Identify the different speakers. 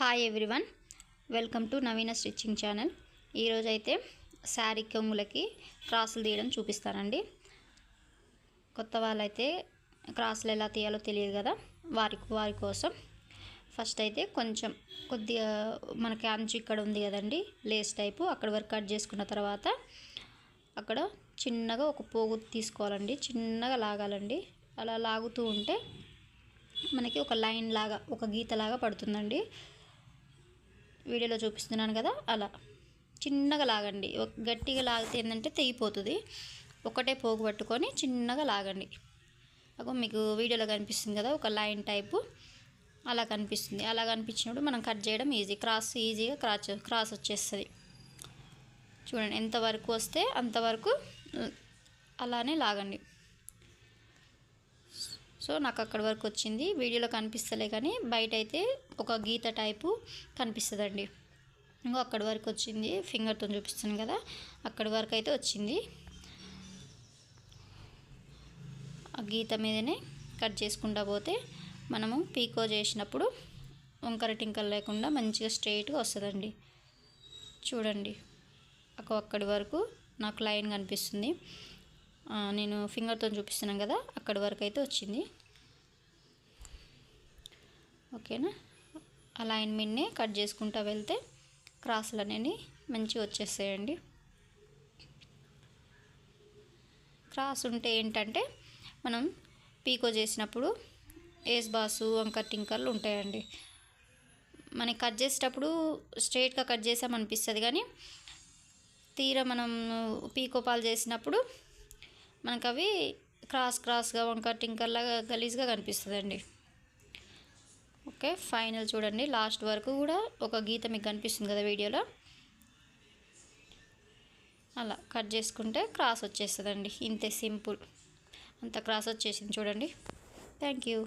Speaker 1: Hi everyone, welcome to Naveena stitching channel. ఈరోజైతే శారీ కొంగులకి క్రాసులు తీయడం చూపిస్తానండి. కొత్త వాళ్ళైతే క్రాసులు ఎలా తీయాలో తెలియదు కదా, వారి కోసం ఫస్ట్ అయితే కొద్దిగా మనకి అంచు ఇక్కడ ఉంది కదండి, లేస్ టైపు, అక్కడ వరకు కట్ చేసుకున్న తర్వాత అక్కడ చిన్నగా ఒక పోగు తీసుకోవాలండి, చిన్నగా లాగాలండి. అలా లాగుతూ ఉంటే మనకి ఒక లైన్ లాగా, ఒక గీత లాగా పడుతుందండి. వీడియోలో చూపిస్తున్నాను కదా, అలా చిన్నగా లాగండి. గట్టిగా లాగితే ఏంటంటే తెగిపోతుంది. ఒకటే పోగు పట్టుకొని చిన్నగా లాగండి. అగో మీకు వీడియోలో కనిపిస్తుంది కదా, ఒక లైన్ టైపు అలా కనిపిస్తుంది. అలా కనిపించినప్పుడు మనం కట్ చేయడం ఈజీగా క్రాస్ వచ్చేస్తుంది. చూడండి, ఎంతవరకు వస్తే అంతవరకు అలానే లాగండి. సో నాకు అక్కడి వరకు వచ్చింది. వీడియోలో కనిపిస్తలే కానీ బయట అయితే ఒక గీత టైపు కనిపిస్తుందండి. ఇంకో అక్కడి వరకు వచ్చింది, ఫింగర్తో చూపిస్తాను కదా, అక్కడి వరకు అయితే వచ్చింది. ఆ గీత మీదనే కట్ చేసుకుంటా పోతే మనము పీకో చేసినప్పుడు వంకర టింకలు లేకుండా మంచిగా స్ట్రైట్గా వస్తుందండి. చూడండి, అక్కడి వరకు నాకు లైన్ కనిపిస్తుంది. నేను ఫింగర్తో చూపిస్తున్నాను కదా, అక్కడి వరకు అయితే వచ్చింది. ఓకేనా, ఆ లైన్ మీదనే కట్ చేసుకుంటూ వెళ్తే క్రాసులు అనేవి మంచిగా వచ్చేస్తాయండి. క్రాస్ ఉంటే ఏంటంటే మనం పీకో చేసినప్పుడు ఏస్ బాసు వంకర టింకర్లు ఉంటాయండి. మనకి కట్ చేసేటప్పుడు స్ట్రైట్గా కట్ చేసామనిపిస్తుంది కానీ తీరా మనం పీకో పాలు చేసినప్పుడు మనకు అవి క్రాస్గా వంకర టింకర్లాగా గలీజ్గా కనిపిస్తుందండి. ఓకే, ఫైనల్ చూడండి, లాస్ట్ వరకు కూడా ఒక గీత మీకు కనిపిస్తుంది కదా వీడియోలో, అలా కట్ చేసుకుంటే క్రాస్ వచ్చేస్తుందండి. ఇంతే, సింపుల్. అంత క్రాస్ వచ్చేసింది చూడండి. Thank you.